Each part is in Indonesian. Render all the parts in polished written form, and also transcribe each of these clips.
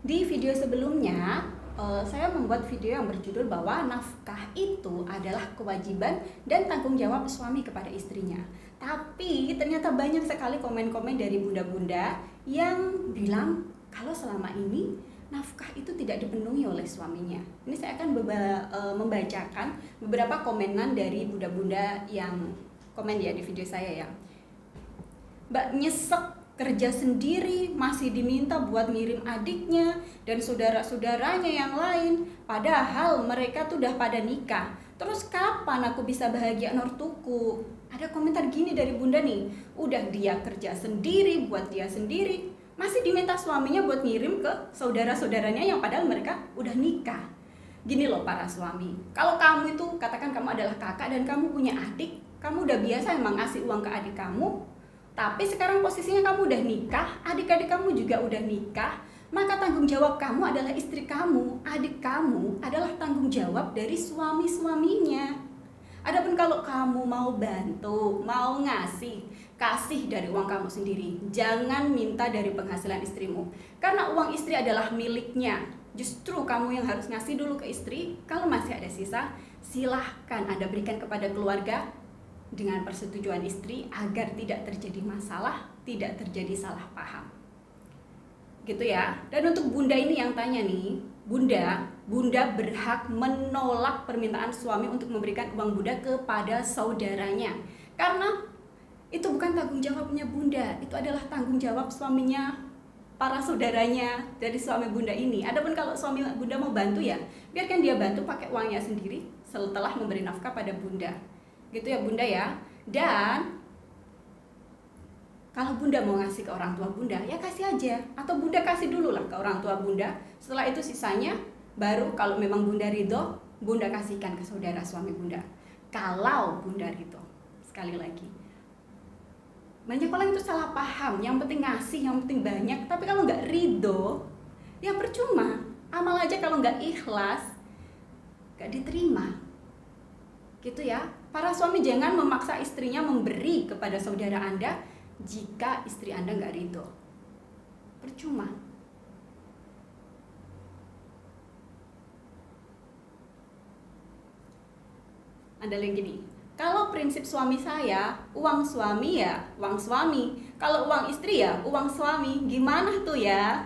Di video sebelumnya, saya membuat video yang berjudul bahwa nafkah itu adalah kewajiban dan tanggung jawab suami kepada istrinya. Tapi ternyata banyak sekali komen-komen dari bunda-bunda yang bilang kalau selama ini nafkah itu tidak dipenuhi oleh suaminya. Ini saya akan membacakan beberapa komenan dari bunda-bunda yang komen ya di video saya ya. Mbak nyesek kerja sendiri, masih diminta buat ngirim adiknya dan saudara-saudaranya yang lain, padahal mereka tuh udah pada nikah. Terus kapan aku bisa bahagia nortuku? Ada komentar gini dari bunda nih, udah dia kerja sendiri buat dia sendiri, masih diminta suaminya buat ngirim ke saudara-saudaranya yang padahal mereka udah nikah. Gini loh para suami, kalau kamu itu katakan kamu adalah kakak dan kamu punya adik, kamu udah biasa emang ngasih uang ke adik kamu, tapi sekarang posisinya kamu udah nikah, adik-adik kamu juga udah nikah, maka tanggung jawab kamu adalah istri kamu, adik kamu adalah tanggung jawab dari suami-suaminya. Adapun kalau kamu mau bantu, mau ngasih, kasih dari uang kamu sendiri. Jangan minta dari penghasilan istrimu. Karena uang istri adalah miliknya. Justru kamu yang harus ngasih dulu ke istri. Kalau masih ada sisa, silahkan Anda berikan kepada keluarga dengan persetujuan istri agar tidak terjadi masalah, tidak terjadi salah paham. Gitu ya. Dan untuk bunda ini yang tanya nih, bunda berhak menolak permintaan suami untuk memberikan uang bunda kepada saudaranya. Karena itu bukan tanggung jawabnya bunda, itu adalah tanggung jawab suaminya, para saudaranya dari suami bunda ini. Adapun kalau suami bunda mau bantu ya, biarkan dia bantu pakai uangnya sendiri setelah memberi nafkah pada bunda. Gitu ya bunda ya. Dan kalau bunda mau ngasih ke orang tua bunda, ya kasih aja. Atau bunda kasih dulu lah ke orang tua bunda. Setelah itu sisanya baru kalau memang bunda ridho, bunda kasihkan ke saudara suami bunda. Kalau bunda ridho, sekali lagi, banyak orang itu salah paham. Yang penting ngasih, yang penting banyak. Tapi kalau nggak ridho, ya percuma. Amal aja kalau nggak ikhlas, nggak diterima. Gitu ya. Para suami jangan memaksa istrinya memberi kepada saudara Anda jika istri Anda nggak ridho. Percuma. Ada lagi nih. Kalau prinsip suami saya, uang suami ya uang suami. Kalau uang istri ya uang suami. Gimana tuh ya?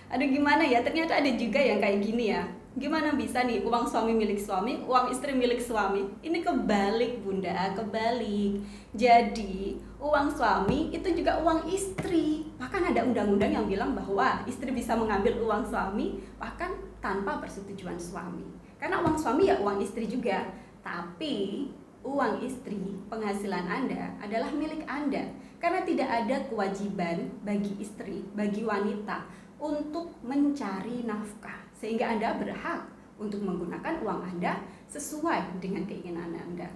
Aduh gimana ya? Ternyata ada juga yang kayak gini ya. Gimana bisa nih uang suami milik suami, uang istri milik suami? Ini kebalik bunda, kebalik. Jadi uang suami itu juga uang istri. Bahkan ada undang-undang yang bilang bahwa istri bisa mengambil uang suami bahkan tanpa persetujuan suami. Karena uang suami ya uang istri juga. Tapi uang istri, penghasilan Anda adalah milik Anda. Karena tidak ada kewajiban bagi istri, bagi wanita untuk mencari nafkah. Sehingga Anda berhak untuk menggunakan uang Anda sesuai dengan keinginan Anda.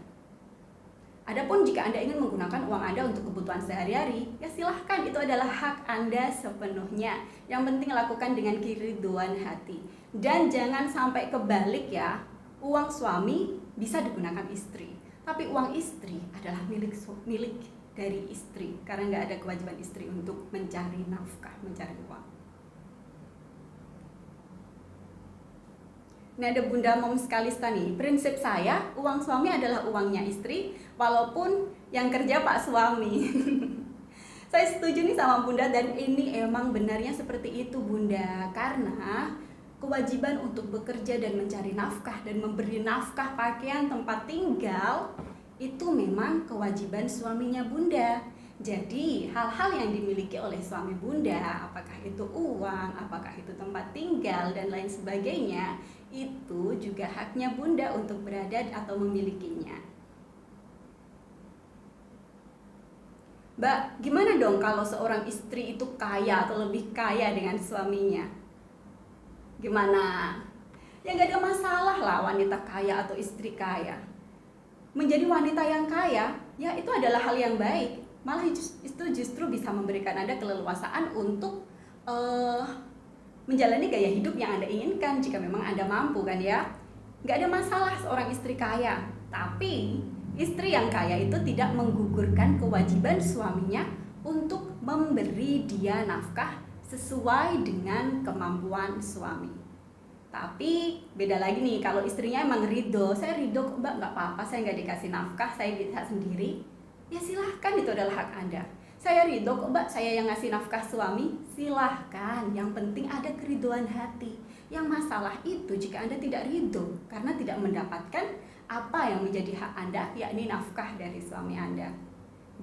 Adapun jika Anda ingin menggunakan uang Anda untuk kebutuhan sehari-hari, ya silahkan, itu adalah hak Anda sepenuhnya. Yang penting lakukan dengan keriduan hati. Dan jangan sampai kebalik ya, uang suami bisa digunakan istri, tapi uang istri adalah milik dari istri, karena nggak ada kewajiban istri untuk mencari nafkah, mencari uang. Ini ada bunda mom Kalista nih, prinsip saya uang suami adalah uangnya istri, walaupun yang kerja pak suami. Saya setuju nih sama bunda, dan ini emang benarnya seperti itu bunda, karena kewajiban untuk bekerja dan mencari nafkah dan memberi nafkah pakaian tempat tinggal itu memang kewajiban suaminya bunda. Jadi hal-hal yang dimiliki oleh suami bunda, apakah itu uang, apakah itu tempat tinggal dan lain sebagainya, itu juga haknya bunda untuk berada atau memilikinya. Mbak, gimana dong kalau seorang istri itu kaya atau lebih kaya dengan suaminya? Gimana? Ya gak ada masalah lah wanita kaya atau istri kaya. Menjadi wanita yang kaya, ya itu adalah hal yang baik. Malah itu justru bisa memberikan Anda keleluasaan untuk menjalani gaya hidup yang Anda inginkan jika memang Anda mampu kan ya. Gak ada masalah seorang istri kaya. Tapi istri yang kaya itu tidak menggugurkan kewajiban suaminya untuk memberi dia nafkah sesuai dengan kemampuan suami. Tapi beda lagi nih, kalau istrinya emang ridho, saya ridho kok mbak, nggak apa-apa saya nggak dikasih nafkah, saya bisa sendiri, ya silahkan, itu adalah hak Anda. Saya ridho kok mbak, saya yang ngasih nafkah suami, silahkan, yang penting ada keriduan hati. Yang masalah itu jika Anda tidak ridho karena tidak mendapatkan apa yang menjadi hak Anda, yakni nafkah dari suami Anda.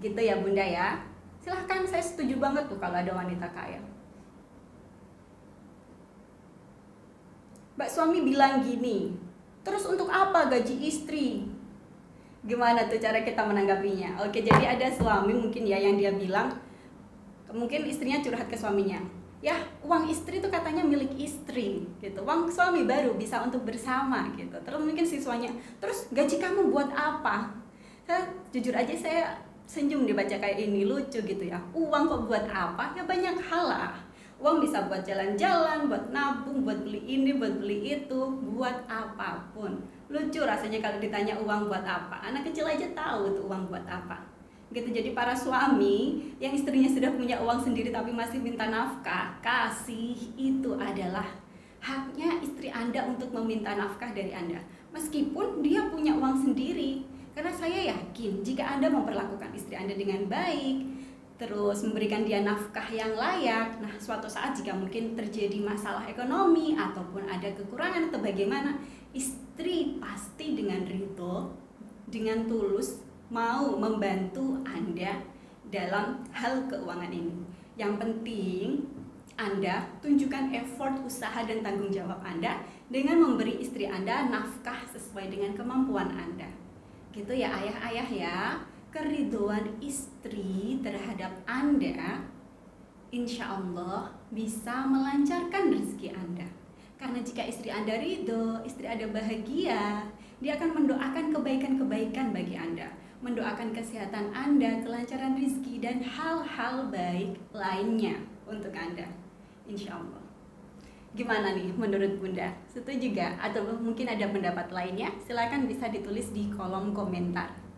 Gitu ya Bunda ya. Silahkan, saya setuju banget tuh kalau ada wanita kaya. Mbak, suami bilang gini, terus untuk apa gaji istri? Gimana tuh cara kita menanggapinya? Oke, jadi ada suami mungkin ya yang dia bilang, mungkin istrinya curhat ke suaminya, ya uang istri tuh katanya milik istri gitu, uang suami baru bisa untuk bersama gitu. Terus mungkin siswanya, terus gaji kamu buat apa? Saya jujur aja saya senyum dibaca kayak ini, lucu gitu ya. Uang kok buat apa? Ya banyak hal lah. Uang bisa buat jalan-jalan, buat nabung, buat beli ini, buat beli itu, buat apapun. Lucu rasanya kalau ditanya uang buat apa. Anak kecil aja tahu tuh uang buat apa. Gitu. Jadi para suami yang istrinya sudah punya uang sendiri tapi masih minta nafkah, kasih, itu adalah haknya istri Anda untuk meminta nafkah dari Anda. Meskipun dia punya uang sendiri. Karena saya yakin jika Anda memperlakukan istri Anda dengan baik, terus memberikan dia nafkah yang layak, nah suatu saat jika mungkin terjadi masalah ekonomi ataupun ada kekurangan atau bagaimana, istri pasti dengan ridho, dengan tulus mau membantu Anda dalam hal keuangan ini. Yang penting Anda tunjukkan effort, usaha, dan tanggung jawab Anda dengan memberi istri Anda nafkah sesuai dengan kemampuan Anda. Gitu ya ayah-ayah ya. Keriduan istri terhadap Anda insya Allah bisa melancarkan rezeki Anda. Karena jika istri Anda ridho, istri Anda bahagia, dia akan mendoakan kebaikan-kebaikan bagi Anda, mendoakan kesehatan Anda, kelancaran rezeki, dan hal-hal baik lainnya untuk Anda, insya Allah. Gimana nih menurut Bunda? Setuju gak? Atau mungkin ada pendapat lainnya? Silakan bisa ditulis di kolom komentar.